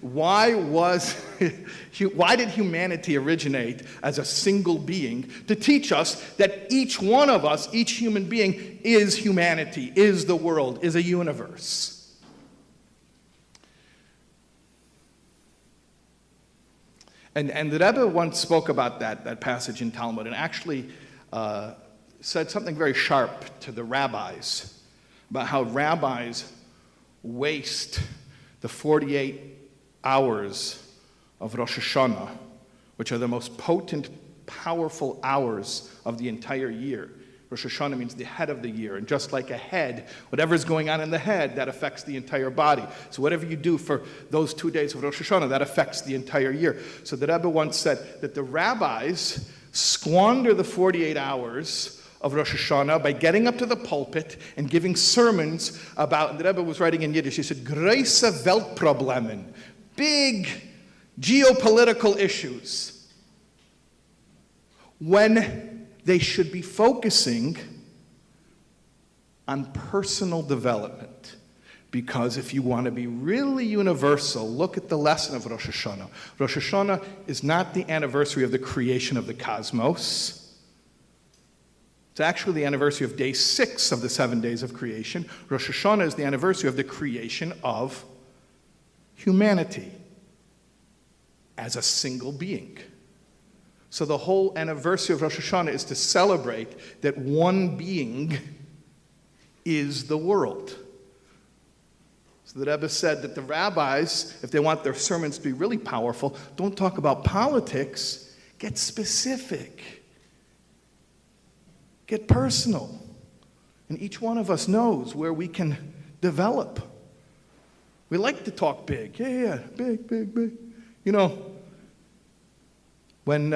Why did humanity originate as a single being to teach us that each one of us, each human being, is humanity, is the world, is a universe? And the Rebbe once spoke about that passage in Talmud and actually said something very sharp to the rabbis about how rabbis waste the 48 hours of Rosh Hashanah, which are the most potent, powerful hours of the entire year. Rosh Hashanah means the head of the year, and just like a head, whatever's going on in the head, that affects the entire body. So whatever you do for those 2 days of Rosh Hashanah, that affects the entire year. So the Rebbe once said that the rabbis squander the 48 hours of Rosh Hashanah by getting up to the pulpit and giving sermons about, the Rebbe was writing in Yiddish, he said, große Weltproblemen, big geopolitical issues, when they should be focusing on personal development. Because if you want to be really universal, look at the lesson of Rosh Hashanah. Rosh Hashanah is not the anniversary of the creation of the cosmos. It's actually the anniversary of day 6 of the 7 days of creation. Rosh Hashanah is the anniversary of the creation of humanity as a single being. So the whole anniversary of Rosh Hashanah is to celebrate that one being is the world. So the Rebbe said that the rabbis, if they want their sermons to be really powerful, don't talk about politics, get specific. Get personal. And each one of us knows where we can develop. We like to talk big. Yeah, big. You know, when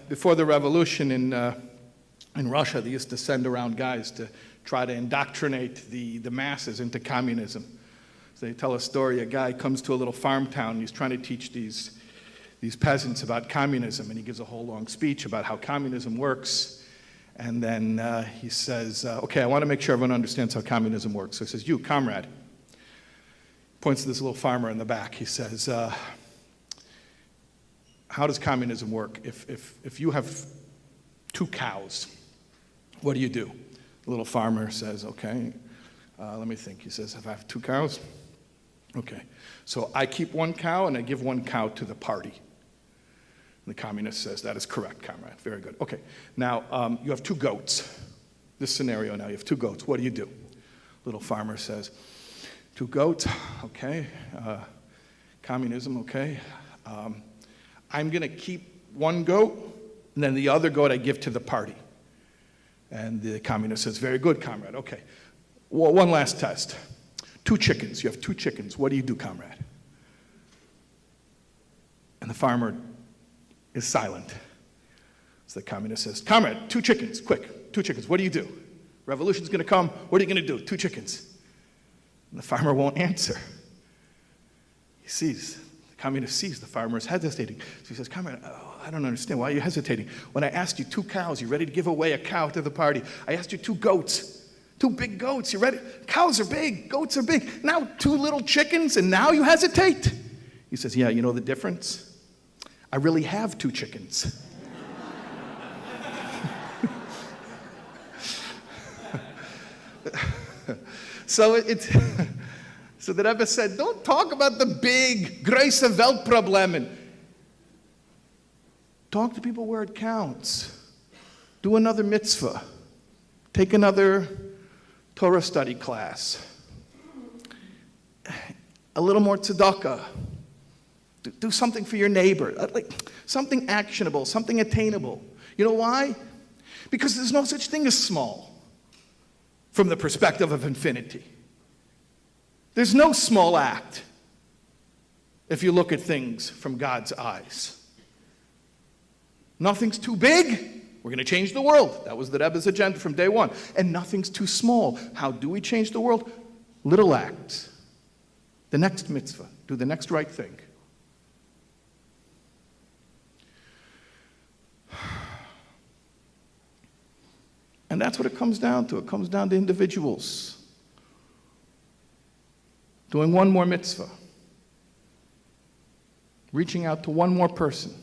before the revolution in Russia, they used to send around guys to try to indoctrinate the masses into communism. So they tell a story, a guy comes to a little farm town, and he's trying to teach these peasants about communism, and he gives a whole long speech about how communism works. And then he says, okay, I want to make sure everyone understands how communism works. So he says, you, comrade, points to this little farmer in the back. He says, how does communism work? If you have 2 cows, what do? The little farmer says, okay, let me think. He says, if I have 2 cows, okay. So I keep 1 cow and I give 1 cow to the party. And the communist says, that is correct, comrade. Very good. Okay. Now, you have 2 goats. This scenario now, you have 2 goats. What do? Little farmer says, 2 goats, okay. Communism, okay. I'm going to keep 1 goat, and then the other goat I give to the party. And the communist says, very good, comrade. Okay. Well, one last test. 2 chickens. You have 2 chickens. What do, comrade? And the farmer is silent. So the communist says, comrade, 2 chickens, quick, 2 chickens. What do? Revolution's going to come. What are you going to do? 2 chickens. And the farmer won't answer. The communist sees the farmer is hesitating. So he says, comrade, I don't understand. Why are you hesitating? When I asked you 2 cows, you're ready to give away a cow to the party. I asked you 2 goats, 2 big goats. You're ready. Cows are big. Goats are big. Now 2 little chickens, and now you hesitate. He says, yeah, you know the difference? I really have 2 chickens. So the Rebbe said, don't talk about the big, große Weltproblemen. Talk to people where it counts. Do another mitzvah. Take another Torah study class. A little more tzedakah. Do something for your neighbor. Like something actionable, something attainable. You know why? Because there's no such thing as small from the perspective of infinity. There's no small act if you look at things from God's eyes. Nothing's too big. We're going to change the world. That was the Rebbe's agenda from day one. And nothing's too small. How do we change the world? Little acts. The next mitzvah. Do the next right thing. And that's what it comes down to. It comes down to individuals doing one more mitzvah. reaching out to one more person.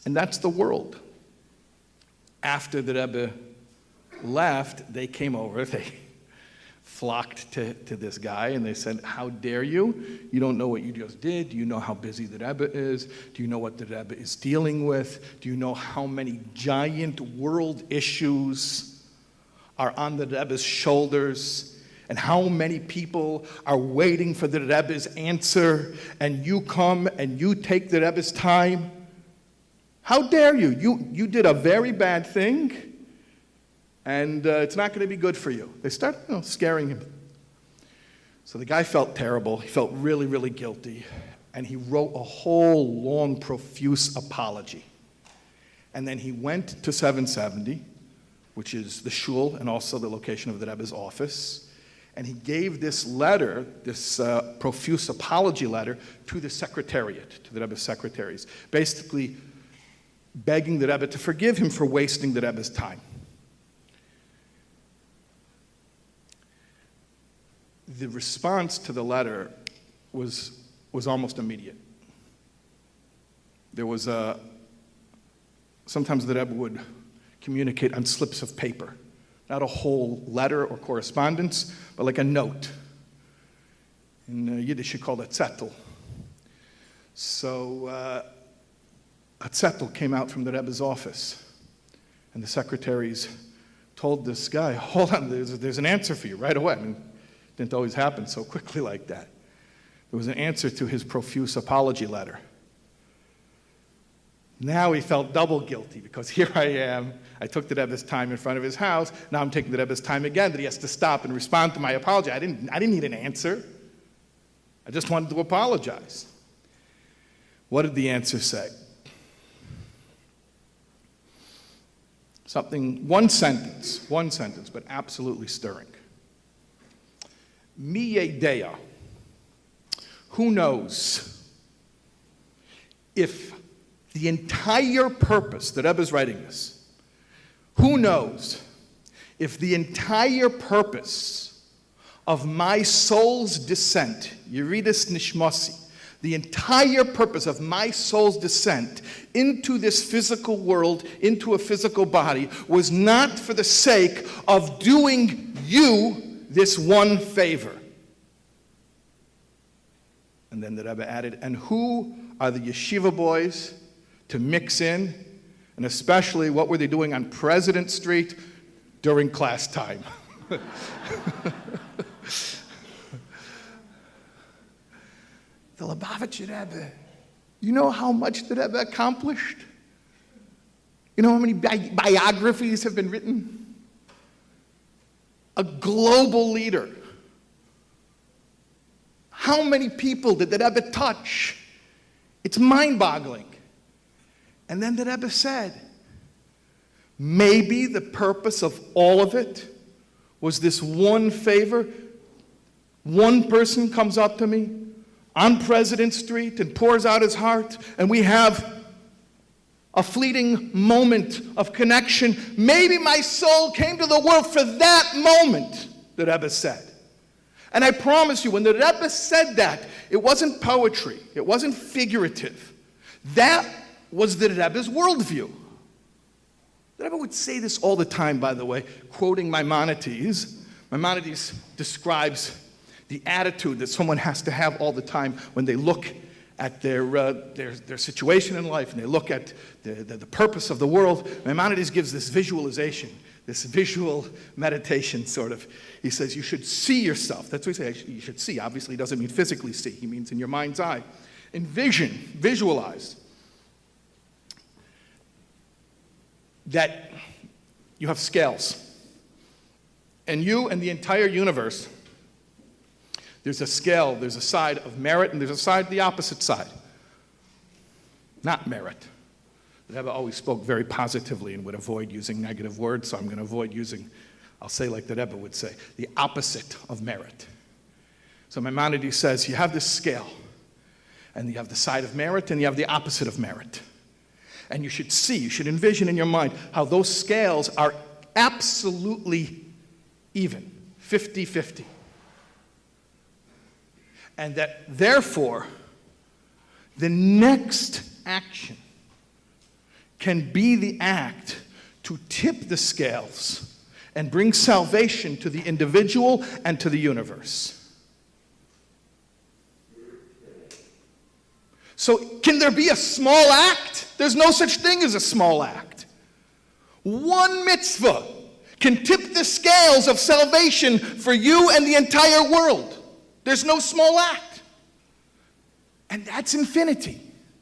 And that's the world. After the Rebbe left, they came over, they flocked to this guy, and they said, how dare you? You don't know what you just did. Do you know how busy the Rebbe is? Do you know what the Rebbe is dealing with? Do you know how many giant world issues are on the Rebbe's shoulders? And how many people are waiting for the Rebbe's answer, and you come and you take the Rebbe's time? How dare you? You did a very bad thing, and it's not going to be good for you. They started scaring him. So the guy felt terrible. He felt really, really guilty. And he wrote a whole long, profuse apology. And then he went to 770, which is the shul and also the location of the Rebbe's office. And he gave this letter, this profuse apology letter, to the secretariat, to the Rebbe's secretaries, basically begging the Rebbe to forgive him for wasting the Rebbe's time. The response to the letter was almost immediate. There was sometimes the Rebbe would communicate on slips of paper, not a whole letter or correspondence, but like a note. In Yiddish, you call it zettel. So a zettel came out from the Rebbe's office, and the secretaries told this guy, hold on, there's an answer for you right away. I mean, it didn't always happen so quickly like that. There was an answer to his profuse apology letter. Now he felt double guilty, because here I am, I took the Rebbe's time in front of his house, now I'm taking the Rebbe's time again, that he has to stop and respond to my apology. I didn't need an answer. I just wanted to apologize. What did the answer say? One sentence, but absolutely stirring. Mi yedea, who knows if the entire purpose, the Rebbe is writing this, who knows if the entire purpose of my soul's descent, Yeridus Nishmasi, the entire purpose of my soul's descent into this physical world, into a physical body, was not for the sake of doing you this one favor. And then the Rebbe added, and who are the yeshiva boys to mix in? And especially, what were they doing on President Street during class time? The Lubavitcher Rebbe, you know how much the Rebbe accomplished? You know how many biographies have been written? A global leader. How many people did the Rebbe touch? It's mind-boggling. And then the Rebbe said, maybe the purpose of all of it was this one favor. One person comes up to me on President Street and pours out his heart, and we have a fleeting moment of connection. Maybe my soul came to the world for that moment, the Rebbe said. And I promise you, when the Rebbe said that, it wasn't poetry, it wasn't figurative. That was the Rebbe's worldview. The Rebbe would say this all the time, by the way, quoting Maimonides. Maimonides describes the attitude that someone has to have all the time when they look at their situation in life and they look at the purpose of the world. Maimonides gives this visualization, this visual meditation sort of. He says you should see yourself. That's what he says. You should see. Obviously, he doesn't mean physically see. He means in your mind's eye. Envision, visualize that you have scales. And you and the entire universe, there's a scale, there's a side of merit, and there's a side, the opposite side. Not merit. The Rebbe always spoke very positively and would avoid using negative words, so I'm going to avoid using, I'll say like the Rebbe would say, the opposite of merit. So Maimonides says you have this scale, and you have the side of merit, and you have the opposite of merit. And you should see, you should envision in your mind how those scales are absolutely even, 50-50. And that, therefore, the next action can be the act to tip the scales and bring salvation to the individual and to the universe. So, can there be a small act? There's no such thing as a small act. One mitzvah can tip the scales of salvation for you and the entire world. There's no small act. And that's infinity.